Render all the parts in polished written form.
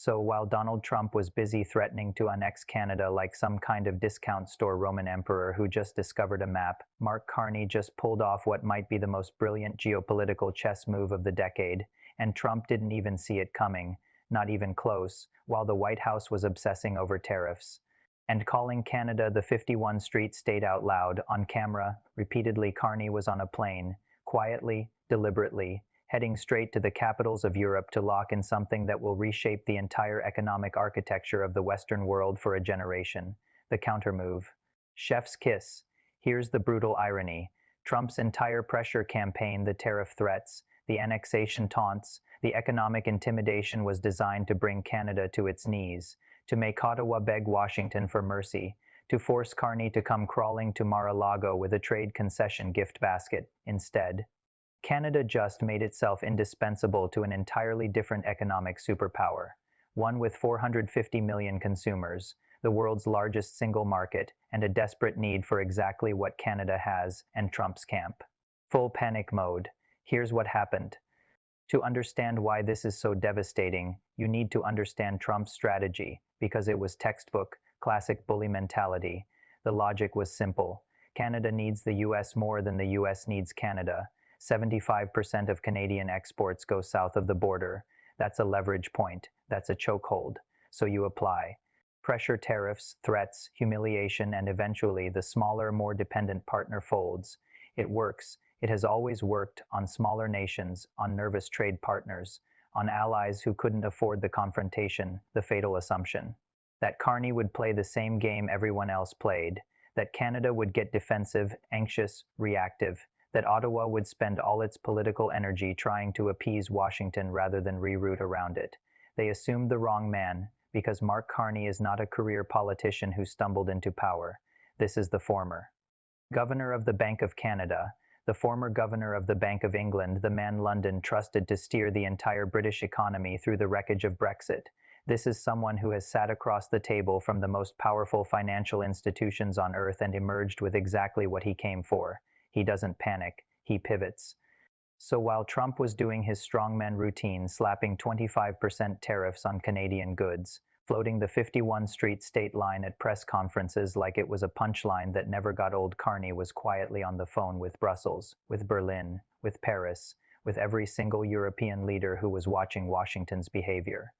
So while Donald Trump was busy threatening to annex Canada like some kind of discount store Roman emperor who just discovered a map, Mark Carney just pulled off what might be the most brilliant geopolitical chess move of the decade, and Trump didn't even see it coming, not even close, while the White House was obsessing over tariffs. And calling Canada the 51 Street state out loud, on camera, repeatedly. Carney was on a plane, quietly, deliberately, heading straight to the capitals of Europe to lock in something that will reshape the entire economic architecture of the Western world for a generation. The countermove. Chef's kiss. Here's the brutal irony. Trump's entire pressure campaign, the tariff threats, the annexation taunts, the economic intimidation was designed to bring Canada to its knees, to make Ottawa beg Washington for mercy, to force Carney to come crawling to Mar-a-Lago with a trade concession gift basket. Instead, Canada just made itself indispensable to an entirely different economic superpower, one with 450 million consumers, the world's largest single market, and a desperate need for exactly what Canada has, and Trump's camp. Full panic mode. Here's what happened. To understand why this is so devastating, you need to understand Trump's strategy, because it was textbook, classic bully mentality. The logic was simple. Canada needs the US more than the US needs Canada. 75% of Canadian exports go south of the border. That's a leverage point. That's a chokehold. So you apply. Pressure, tariffs, threats, humiliation, and eventually the smaller, more dependent partner folds. It works. It has always worked on smaller nations, on nervous trade partners, on allies who couldn't afford the confrontation, the fatal assumption. That Carney would play the same game everyone else played, that Canada would get defensive, anxious, reactive, that Ottawa would spend all its political energy trying to appease Washington rather than reroute around it. They assumed the wrong man, because Mark Carney is not a career politician who stumbled into power. This is the former. Governor of the Bank of Canada, the former governor of the Bank of England, the man London trusted to steer the entire British economy through the wreckage of Brexit. This is someone who has sat across the table from the most powerful financial institutions on earth and emerged with exactly what he came for. He doesn't panic, he pivots. So while Trump was doing his strongman routine, slapping 25% tariffs on Canadian goods, floating the 51 Street state line at press conferences like it was a punchline that never got old, Carney was quietly on the phone with Brussels, with Berlin, with Paris, with every single European leader who was watching Washington's behavior.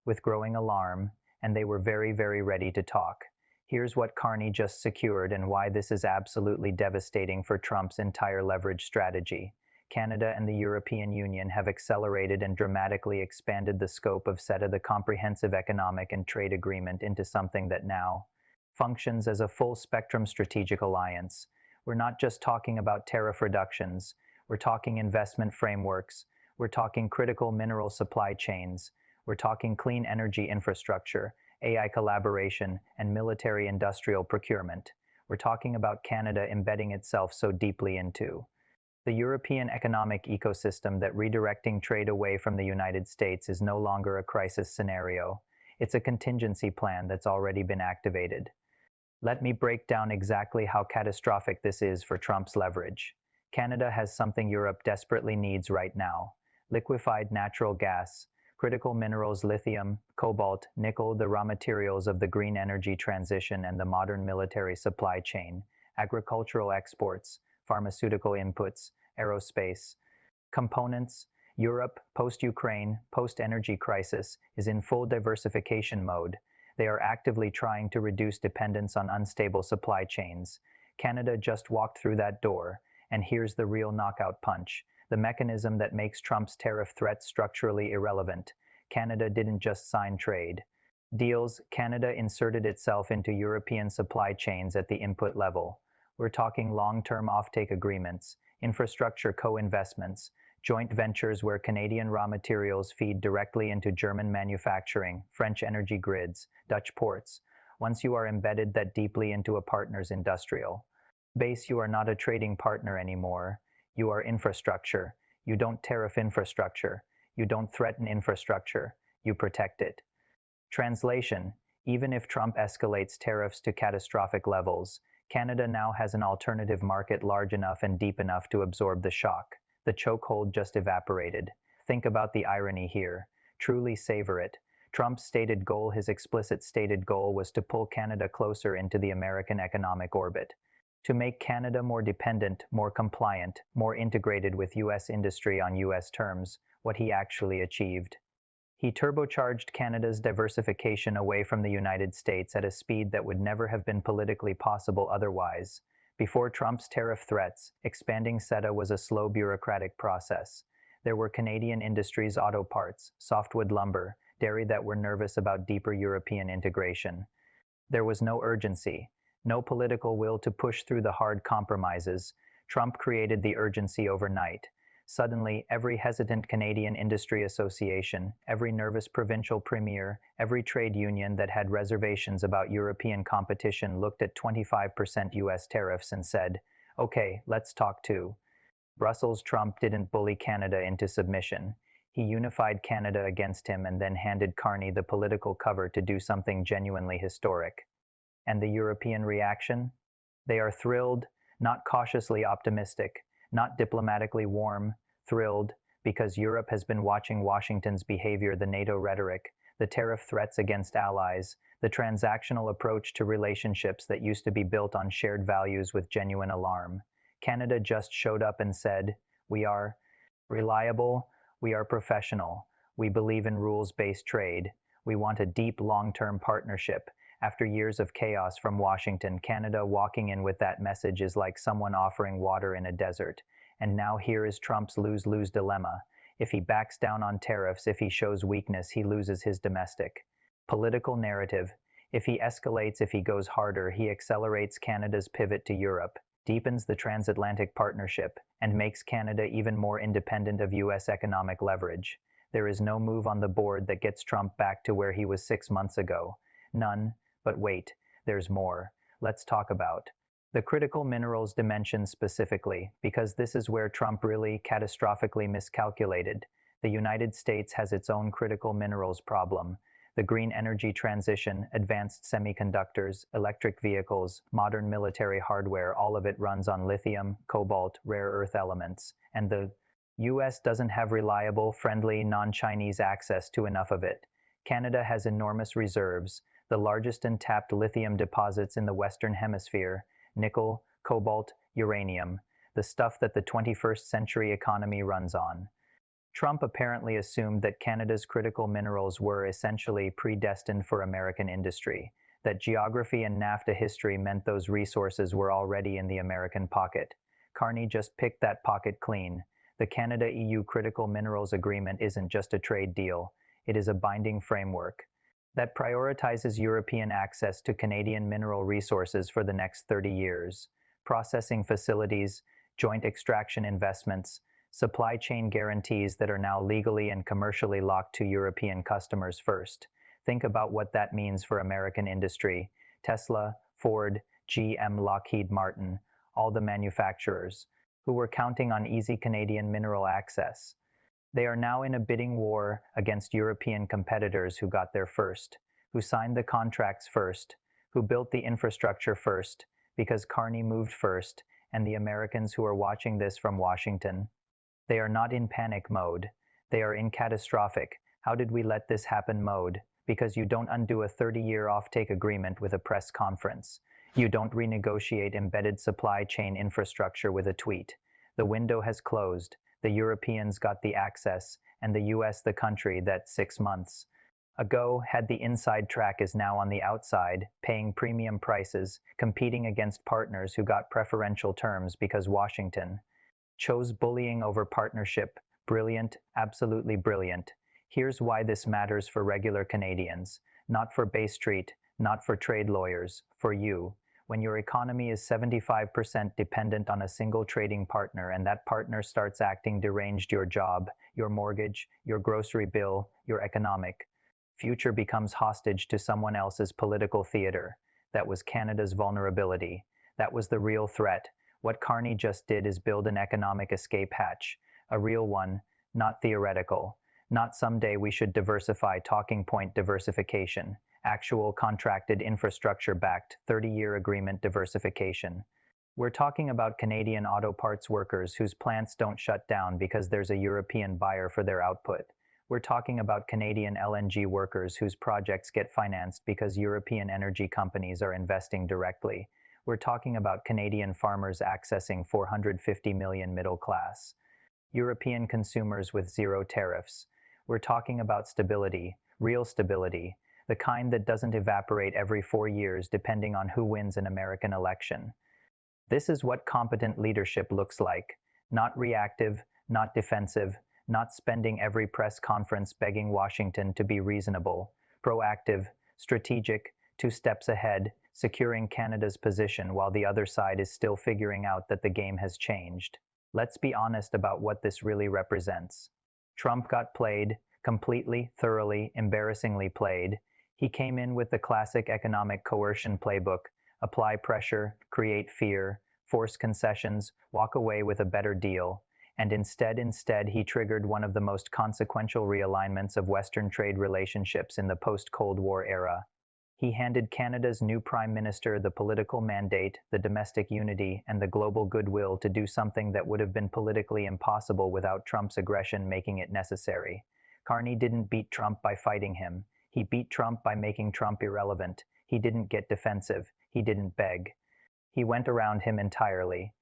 With growing alarm, and they were very, very ready to talk. Here's what Carney just secured and why this is absolutely devastating for Trump's entire leverage strategy. Canada and the European Union have accelerated and dramatically expanded the scope of CETA, the Comprehensive Economic and Trade Agreement, into something that now functions as a full-spectrum strategic alliance. We're not just talking about tariff reductions, we're talking investment frameworks, we're talking critical mineral supply chains, we're talking clean energy infrastructure, AI collaboration, and military-industrial procurement. We're talking about Canada embedding itself so deeply into the European economic ecosystem that redirecting trade away from the United States is no longer a crisis scenario. It's a contingency plan that's already been activated. Let me break down exactly how catastrophic this is for Trump's leverage. Canada has something Europe desperately needs right now: liquefied natural gas, critical minerals, lithium, cobalt, nickel, the raw materials of the green energy transition and the modern military supply chain, agricultural exports, pharmaceutical inputs, aerospace, components. Europe, post-Ukraine, post-energy crisis, is in full diversification mode. They are actively trying to reduce dependence on unstable supply chains. Canada just walked through that door, and here's the real knockout punch, the mechanism that makes Trump's tariff threat structurally irrelevant. Canada didn't just sign trade deals, Canada inserted itself into European supply chains at the input level. We're talking long-term offtake agreements, infrastructure co-investments, joint ventures where Canadian raw materials feed directly into German manufacturing, French energy grids, Dutch ports. Once you are embedded that deeply into a partner's industrial base, you are not a trading partner anymore. You are infrastructure. You don't tariff infrastructure. You don't threaten infrastructure. You protect it. Translation: even if Trump escalates tariffs to catastrophic levels, Canada now has an alternative market large enough and deep enough to absorb the shock. The chokehold just evaporated. Think about the irony here. Truly savor it. Trump's stated goal, his explicit stated goal, was to pull Canada closer into the American economic orbit, to make Canada more dependent, more compliant, more integrated with U.S. industry on U.S. terms, what he actually achieved. He turbocharged Canada's diversification away from the United States at a speed that would never have been politically possible otherwise. Before Trump's tariff threats, expanding CETA was a slow bureaucratic process. There were Canadian industries, auto parts, softwood lumber, dairy that were nervous about deeper European integration. There was no urgency, no political will to push through the hard compromises. Trump created the urgency overnight. Suddenly, every hesitant Canadian industry association, every nervous provincial premier, every trade union that had reservations about European competition looked at 25% US tariffs and said, "Okay, let's talk too." Brussels. Trump didn't bully Canada into submission. He unified Canada against him and then handed Carney the political cover to do something genuinely historic. And the European reaction? They are thrilled, not cautiously optimistic, not diplomatically warm, thrilled, because Europe has been watching Washington's behavior, the NATO rhetoric, the tariff threats against allies, the transactional approach to relationships that used to be built on shared values with genuine alarm. Canada just showed up and said, "We are reliable, we are professional, we believe in rules-based trade, we want a deep long-term partnership." After years of chaos from Washington, Canada walking in with that message is like someone offering water in a desert. And now here is Trump's lose-lose dilemma. If he backs down on tariffs, if he shows weakness, he loses his domestic political narrative. If he escalates, if he goes harder, he accelerates Canada's pivot to Europe, deepens the transatlantic partnership, and makes Canada even more independent of U.S. economic leverage. There is no move on the board that gets Trump back to where he was 6 months ago. None. But wait, there's more. Let's talk about the critical minerals dimension specifically, because this is where Trump really catastrophically miscalculated. The United States has its own critical minerals problem. The green energy transition, advanced semiconductors, electric vehicles, modern military hardware, all of it runs on lithium, cobalt, rare earth elements. And the U.S. doesn't have reliable, friendly, non-Chinese access to enough of it. Canada has enormous reserves, the largest untapped lithium deposits in the Western Hemisphere, nickel, cobalt, uranium, the stuff that the 21st century economy runs on. Trump apparently assumed that Canada's critical minerals were essentially predestined for American industry, that geography and NAFTA history meant those resources were already in the American pocket. Carney just picked that pocket clean. The Canada-EU Critical Minerals Agreement isn't just a trade deal, it is a binding framework that prioritizes European access to Canadian mineral resources for the next 30 years, processing facilities, joint extraction investments, supply chain guarantees that are now legally and commercially locked to European customers first. Think about what that means for American industry. Tesla, Ford, GM, Lockheed Martin, all the manufacturers, who were counting on easy Canadian mineral access. They are now in a bidding war against European competitors who got there first, who signed the contracts first, who built the infrastructure first, because Carney moved first, and the Americans who are watching this from Washington. They are not in panic mode. They are in catastrophic, "How did we let this happen?" mode, because you don't undo a 30-year offtake agreement with a press conference. You don't renegotiate embedded supply chain infrastructure with a tweet. The window has closed. The Europeans got the access, and the US, the country that 6 months ago had the inside track, is now on the outside, paying premium prices, competing against partners who got preferential terms because Washington chose bullying over partnership. Brilliant, absolutely brilliant. Here's why this matters for regular Canadians, not for Bay Street, not for trade lawyers, for you. When your economy is 75% dependent on a single trading partner and that partner starts acting deranged, your job, your mortgage, your grocery bill, your economic future becomes hostage to someone else's political theater. That was Canada's vulnerability. That was the real threat. What Carney just did is build an economic escape hatch, a real one, not theoretical. Not someday we should diversify, talking point diversification. Actual contracted infrastructure-backed 30-year agreement diversification. We're talking about Canadian auto parts workers whose plants don't shut down because there's a European buyer for their output. We're talking about Canadian LNG workers whose projects get financed because European energy companies are investing directly. We're talking about Canadian farmers accessing 450 million middle class. European consumers with zero tariffs. We're talking about stability, real stability, the kind that doesn't evaporate every 4 years depending on who wins an American election. This is what competent leadership looks like. Not reactive, not defensive, not spending every press conference begging Washington to be reasonable. Proactive, strategic, 2 steps ahead, securing Canada's position while the other side is still figuring out that the game has changed. Let's be honest about what this really represents. Trump got played, completely, thoroughly, embarrassingly played. He came in with the classic economic coercion playbook: apply pressure, create fear, force concessions, walk away with a better deal. And instead he triggered one of the most consequential realignments of Western trade relationships in the post-Cold War era. He handed Canada's new Prime Minister the political mandate, the domestic unity, and the global goodwill to do something that would have been politically impossible without Trump's aggression making it necessary. Carney didn't beat Trump by fighting him. He beat Trump by making Trump irrelevant. He didn't get defensive. He didn't beg. He went around him entirely.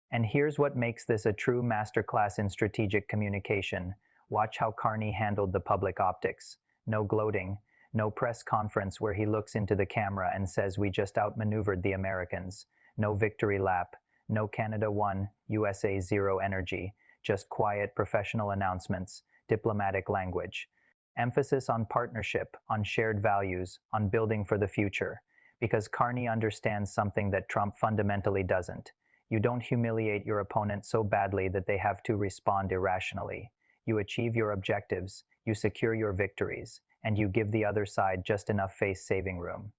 And here's what makes this a true masterclass in strategic communication. Watch how Carney handled the public optics. No gloating. No press conference where he looks into the camera and says we just outmaneuvered the Americans. No victory lap. No Canada won, USA zero energy. Just quiet professional announcements, diplomatic language. Emphasis on partnership, on shared values, on building for the future. Because Carney understands something that Trump fundamentally doesn't. You don't humiliate your opponent so badly that they have to respond irrationally. You achieve your objectives, you secure your victories, and you give the other side just enough face-saving room.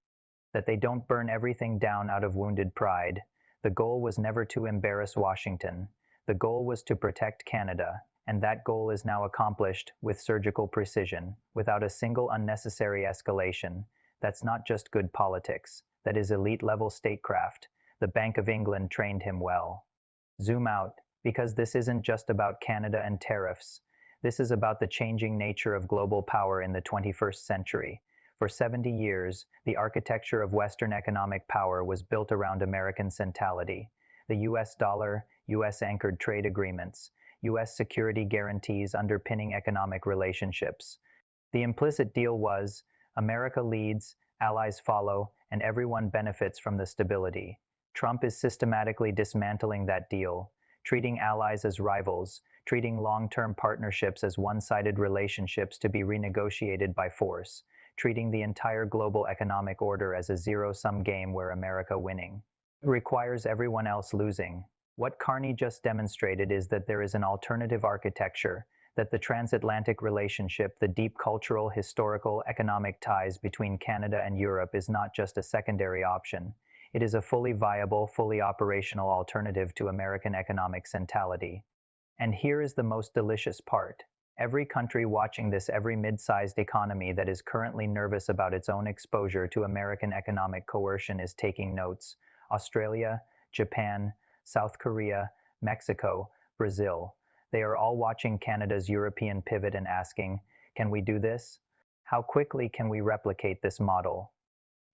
That they don't burn everything down out of wounded pride. The goal was never to embarrass Washington. The goal was to protect Canada, and that goal is now accomplished with surgical precision, without a single unnecessary escalation. That's not just good politics. That is elite-level statecraft. The Bank of England trained him well. Zoom out, because this isn't just about Canada and tariffs. This is about the changing nature of global power in the 21st century. For 70 years, the architecture of Western economic power was built around American centrality. The US dollar, US-anchored trade agreements, US security guarantees underpinning economic relationships. The implicit deal was, America leads, allies follow, and everyone benefits from the stability. Trump is systematically dismantling that deal, treating allies as rivals, treating long-term partnerships as one-sided relationships to be renegotiated by force, treating the entire global economic order as a zero-sum game where America winning requires everyone else losing. What Carney just demonstrated is that there is an alternative architecture, that the transatlantic relationship, the deep cultural, historical, economic ties between Canada and Europe is not just a secondary option. It is a fully viable, fully operational alternative to American economic centrality. And here is the most delicious part. Every country watching this, every mid-sized economy that is currently nervous about its own exposure to American economic coercion is taking notes. Australia, Japan, South Korea, Mexico, Brazil. They are all watching Canada's European pivot and asking, can we do this? How quickly can we replicate this model?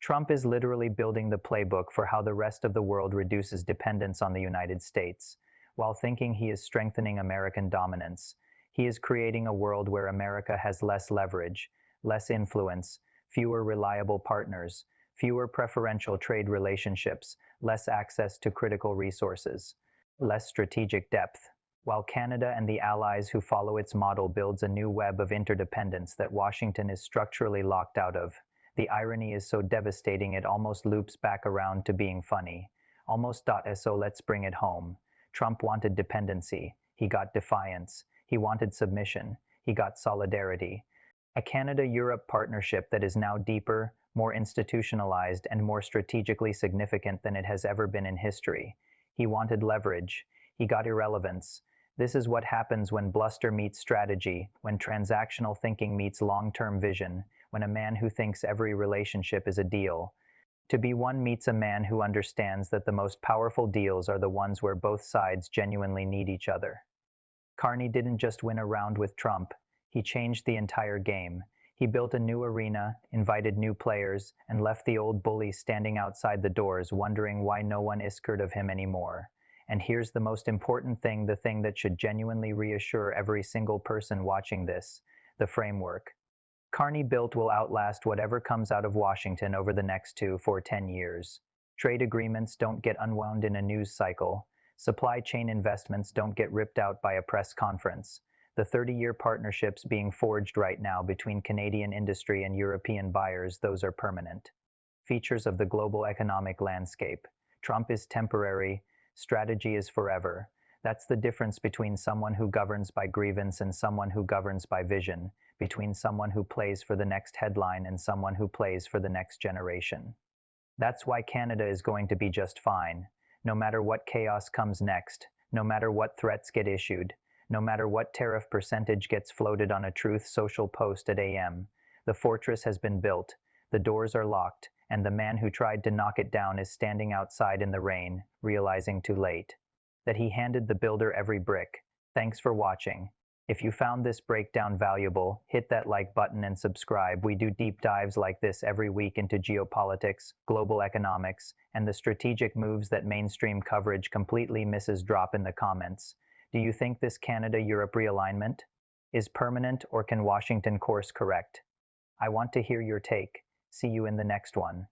Trump is literally building the playbook for how the rest of the world reduces dependence on the United States. While thinking he is strengthening American dominance, he is creating a world where America has less leverage, less influence, fewer reliable partners, fewer preferential trade relationships, less access to critical resources, less strategic depth, while Canada and the allies who follow its model builds a new web of interdependence that Washington is structurally locked out of. The irony is so devastating it almost loops back around to being funny. Almost. So let's bring it home. Trump wanted dependency. He got defiance. He wanted submission. He got solidarity. A Canada-Europe partnership that is now deeper, more institutionalized, and more strategically significant than it has ever been in history. He wanted leverage. He got irrelevance. This is what happens when bluster meets strategy, when transactional thinking meets long-term vision, when a man who thinks every relationship is a deal. To be one meets a man who understands that the most powerful deals are the ones where both sides genuinely need each other. Carney didn't just win a round with Trump. He changed the entire game. He built a new arena, invited new players, and left the old bullies standing outside the doors wondering why no one is scared of him anymore. And here's the most important thing, the thing that should genuinely reassure every single person watching this: the framework Carney built will outlast whatever comes out of Washington over the next 10 years. Trade agreements don't get unwound in a news cycle. Supply chain investments don't get ripped out by a press conference. The 30-year partnerships being forged right now between Canadian industry and European buyers, those are permanent. Features of the global economic landscape. Trump is temporary, strategy is forever. That's the difference between someone who governs by grievance and someone who governs by vision, between someone who plays for the next headline and someone who plays for the next generation. That's why Canada is going to be just fine, no matter what chaos comes next, no matter what threats get issued, no matter what tariff percentage gets floated on a Truth Social post at AM. The fortress has been built, the doors are locked, and the man who tried to knock it down is standing outside in the rain, realizing too late that he handed the builder every brick. Thanks for watching. If you found this breakdown valuable, hit that like button and subscribe. We do deep dives like this every week into geopolitics, global economics, and the strategic moves that mainstream coverage completely misses. Drop in the comments. Do you think this Canada-Europe realignment is permanent, or can Washington course correct? I want to hear your take. See you in the next one.